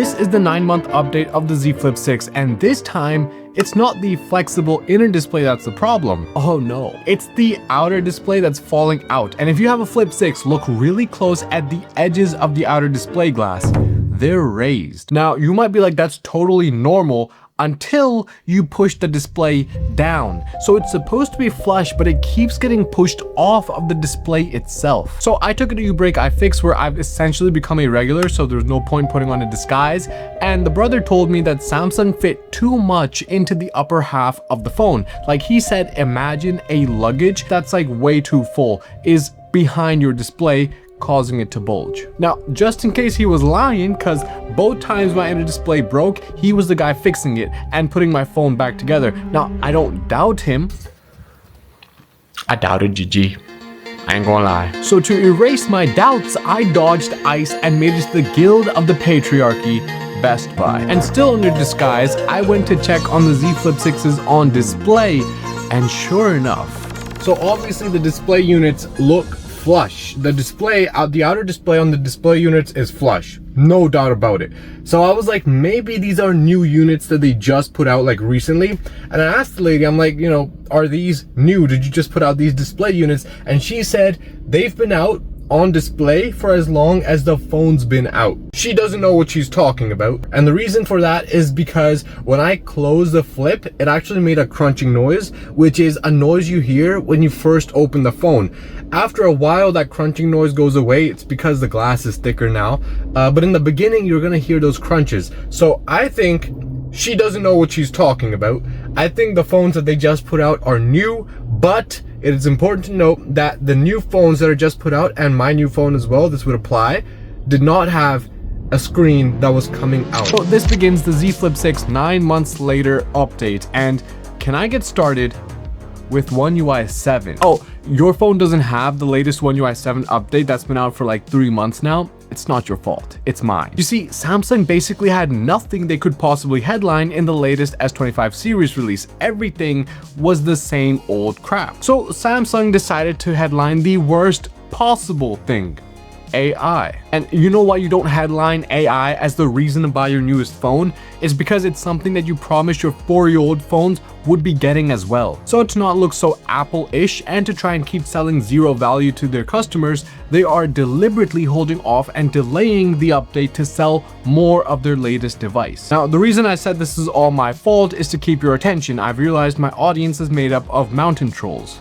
This is the 9-month update of the Z Flip 6, and this time, it's not the flexible inner display that's the problem. Oh no, it's the outer display that's falling out. And if you have a Flip 6, look really close at the edges of the outer display glass. They're raised. Now, you might be like, that's totally normal, until you push the display down. So it's supposed to be flush, but it keeps getting pushed off of the display itself. So I took it to U-Break iFix, where I've essentially become a regular, so there's no point putting on a disguise. And the brother told me that Samsung fit too much into the upper half of the phone. Like he said, imagine a luggage that's like way too full is behind your display, causing it to bulge. Now, just in case he was lying, because both times my inner display broke, he was the guy fixing it and putting my phone back together. Now, I don't doubt him. I doubted GG. I ain't gonna lie. So to erase my doubts, I dodged ICE and made it to the Guild of the Patriarchy, Best Buy. And still under disguise, I went to check on the Z Flip 6s on display, and sure enough. So obviously the display units look flush. The display, the outer display on the display units is flush. No doubt about it. So I was like, maybe these are new units that they just put out like recently. And I asked the lady, I'm like, you know, are these new? Did you just put out these display units? And she said they've been out on display for as long as the phone's been out. She doesn't know what she's talking about. And the reason for that is because when I closed the Flip, it actually made a crunching noise, which is a noise you hear when you first open the phone. After a while, that crunching noise goes away. It's because the glass is thicker now. But in the beginning, you're gonna hear those crunches. So I think she doesn't know what she's talking about. I think the phones that they just put out are new, but it is important to note that the new phones that are just put out, and my new phone as well, this would apply, did not have a screen that was coming out. So this begins the Z Flip 6 9 months later update, and can I get started with One UI 7? Oh, your phone doesn't have the latest One UI 7 update that's been out for like 3 months now. It's not your fault, it's mine. You see, Samsung basically had nothing they could possibly headline in the latest S25 series release. Everything was the same old crap. So Samsung decided to headline the worst possible thing: AI. And you know why you don't headline AI as the reason to buy your newest phone? Is because it's something that you promised your 4-year-old phones would be getting as well. So to not look so Apple-ish and to try and keep selling zero value to their customers, they are deliberately holding off and delaying the update to sell more of their latest device. Now, the reason I said this is all my fault is to keep your attention. I've realized my audience is made up of mountain trolls.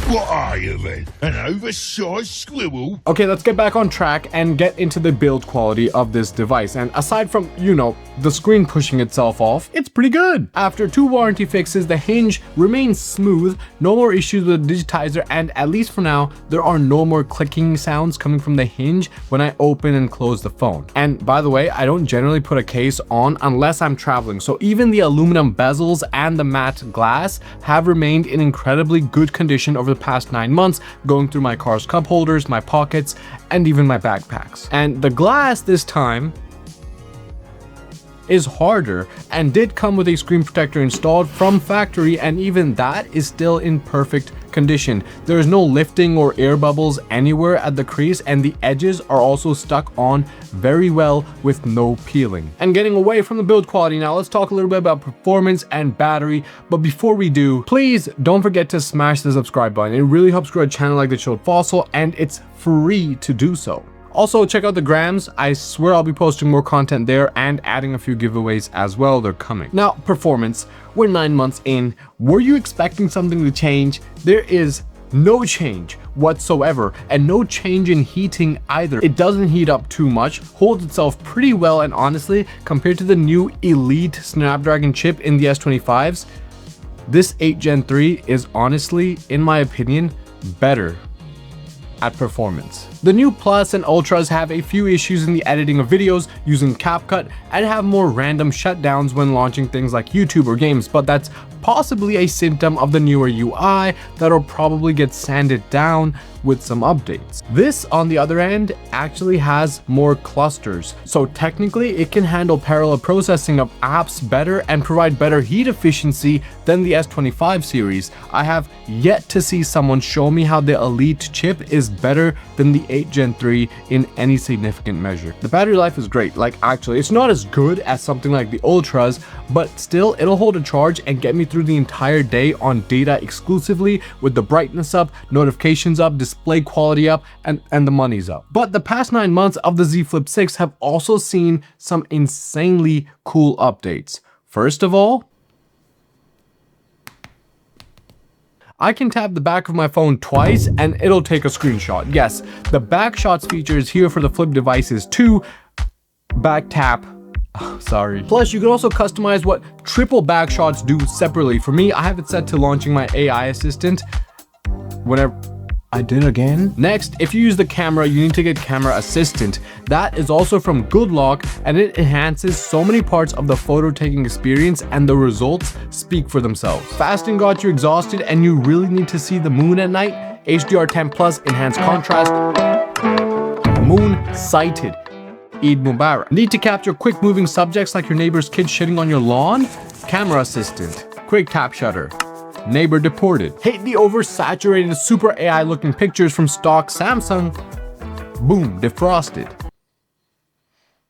What are you then? An oversized squirrel? Okay, let's get back on track and get into the build quality of this device. And aside from, you know, the screen pushing itself off, it's pretty good. After 2 warranty fixes, the hinge remains smooth, no more issues with the digitizer, and at least for now, there are no more clicking sounds coming from the hinge when I open and close the phone. And by the way, I don't generally put a case on unless I'm traveling, so even the aluminum bezels and the matte glass have remained in incredibly good condition over the past 9 months, going through my car's cup holders, my pockets, and even my backpacks. And the glass this time is harder and did come with a screen protector installed from factory, and even that is still in perfect condition. There is no lifting or air bubbles anywhere at the crease, and the edges are also stuck on very well with no peeling. And getting away from the build quality now, let's talk a little bit about performance and battery. But before we do, please don't forget to smash the subscribe button. It really helps grow a channel like the Chilled Fossil, and it's free to do so. Also, check out the grams. I swear I'll be posting more content there and adding a few giveaways as well. They're coming. Now, performance. We're 9 months in. Were you expecting something to change? There is no change whatsoever, and no change in heating either. It doesn't heat up too much, holds itself pretty well, and honestly, compared to the new Elite Snapdragon chip in the S25s, this 8 Gen 3 is honestly, in my opinion, better at performance. The new Plus and Ultras have a few issues in the editing of videos using CapCut and have more random shutdowns when launching things like YouTube or games, but that's possibly a symptom of the newer UI that'll probably get sanded down with some updates. This, on the other hand, actually has more clusters, so technically it can handle parallel processing of apps better and provide better heat efficiency than the S25 series. I have yet to see someone show me how the Elite chip is better than the 8 Gen 3 in any significant measure. The battery life is great, like actually, it's not as good as something like the Ultras, but still it'll hold a charge and get me through the entire day on data exclusively with the brightness up, notifications up, display quality up, and the money's up. But the past 9 months of the Z Flip 6 have also seen some insanely cool updates. First of all, I can tap the back of my phone twice and it'll take a screenshot. Yes, the back shots feature is here for the Flip devices too. Back tap. Sorry. Plus, you can also customize what triple back shots do separately. For me, I have it set to launching my AI assistant whenever I did again. Next, if you use the camera, you need to get Camera Assistant. That is also from Goodlock, and it enhances so many parts of the photo taking experience, and the results speak for themselves. Fasting got you exhausted and you really need to see the moon at night? HDR10 Plus enhanced contrast. Moon sighted. Eid Mubarak. Need to capture quick moving subjects like your neighbor's kid shitting on your lawn? Camera Assistant. Quick tap shutter. Neighbor deported. Hate the oversaturated super AI looking pictures from stock Samsung? Boom, defrosted.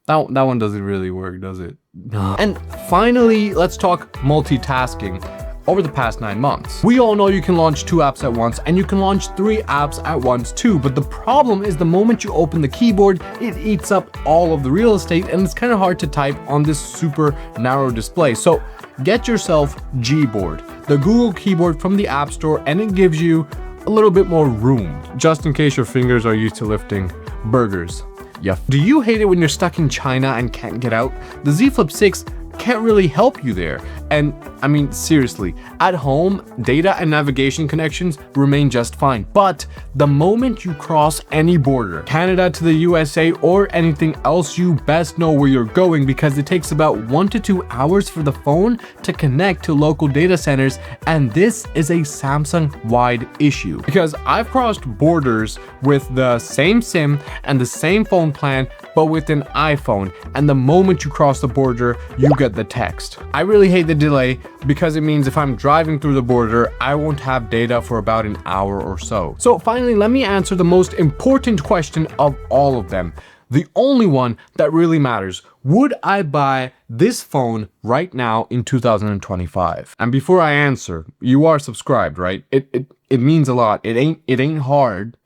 That one doesn't really work, does it? No. And finally, let's talk multitasking. Over the past 9 months, we all know you can launch 2 apps at once, and you can launch 3 apps at once too, but the problem is the moment you open the keyboard, it eats up all of the real estate and it's kind of hard to type on this super narrow display. So get yourself Gboard, the Google keyboard from the App Store, and it gives you a little bit more room, just in case your fingers are used to lifting burgers. Yeah. Do you hate it when you're stuck in China and can't get out? The Z Flip 6 can't really help you there. And I mean, seriously, at home, data and navigation connections remain just fine. But the moment you cross any border, Canada to the USA or anything else, you best know where you're going, because it takes about 1 to 2 hours for the phone to connect to local data centers. And this is a Samsung-wide issue, because I've crossed borders with the same SIM and the same phone plan, but with an iPhone, and the moment you cross the border, you get the text. I really hate the delay, because it means if I'm driving through the border, I won't have data for about an hour or so. So finally, let me answer the most important question of all of them. The only one that really matters. Would I buy this phone right now in 2025? And before I answer, you are subscribed, right? It means a lot. It ain't hard.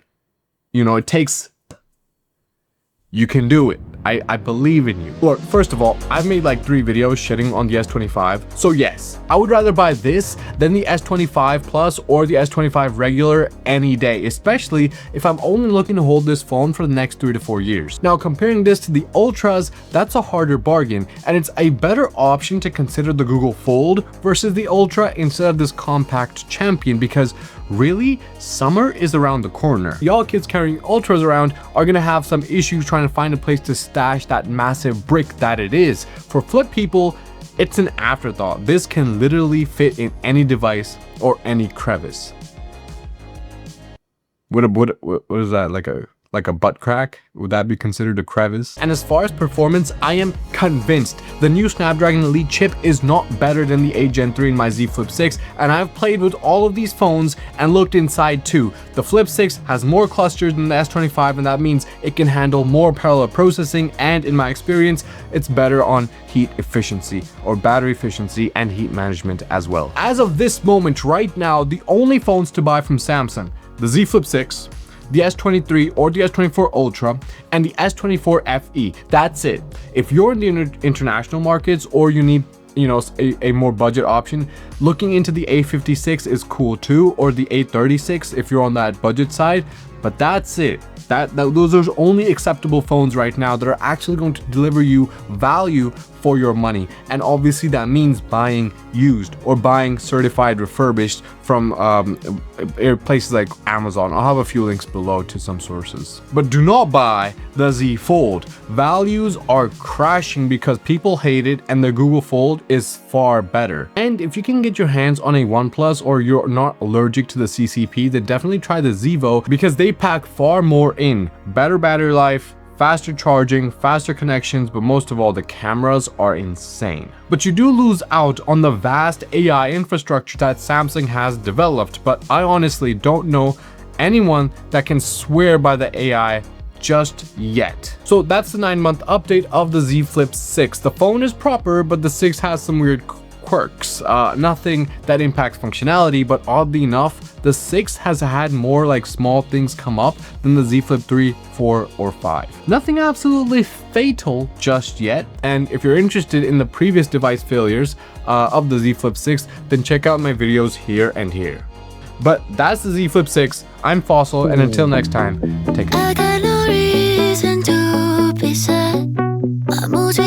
You know, it takes... You can do it. I believe in you. Look, first of all, I've made like 3 videos shitting on the S25. So yes, I would rather buy this than the S25 Plus or the S25 regular any day, especially if I'm only looking to hold this phone for the next 3 to 4 years. Now, comparing this to the Ultras, that's a harder bargain, and it's a better option to consider the Google Fold versus the Ultra instead of this compact champion, because really, summer is around the corner. Y'all kids carrying Ultras around are gonna have some issues trying to find a place to stash that massive brick that it is. For Flip people, it's an afterthought. This can literally fit in any device or any crevice. What is that, like a butt crack? Would that be considered a crevice? And as far as performance, I am convinced the new Snapdragon Elite chip is not better than the 8 Gen 3 in my Z Flip 6, and I've played with all of these phones and looked inside too. The Flip 6 has more clusters than the S25, and that means it can handle more parallel processing, and in my experience, it's better on heat efficiency or battery efficiency and heat management as well. As of this moment right now, the only phones to buy from Samsung: the Z Flip 6, the S23 or the S24 Ultra, and the S24 FE. That's it. If you're in the international markets, or you need, you know, a more budget option, looking into the A56 is cool too, or the A36 if you're on that budget side. But that's it. Those are only acceptable phones right now that are actually going to deliver you value for your money. And obviously that means buying used or buying certified refurbished from places like Amazon. I'll have a few links below to some sources. But do not buy the Z Fold. Values are crashing because people hate it, and the Google Fold is far better. And if you can get your hands on a OnePlus, or you're not allergic to the CCP, then definitely try the Zevo, because they pack far more in. Better battery life, faster charging, faster connections, but most of all, the cameras are insane. But you do lose out on the vast AI infrastructure that Samsung has developed, but I honestly don't know anyone that can swear by the AI just yet. So that's the 9-month update of the Z Flip 6. The phone is proper, but the 6 has some weird quirks. Nothing that impacts functionality, but oddly enough, the 6 has had more like small things come up than the Z Flip 3, 4, or 5. Nothing absolutely fatal just yet, and if you're interested in the previous device failures of the Z Flip 6, then check out my videos here and here. But that's the Z Flip 6. I'm Fossil, and until next time, take care. I got no reason to be sad. My mood's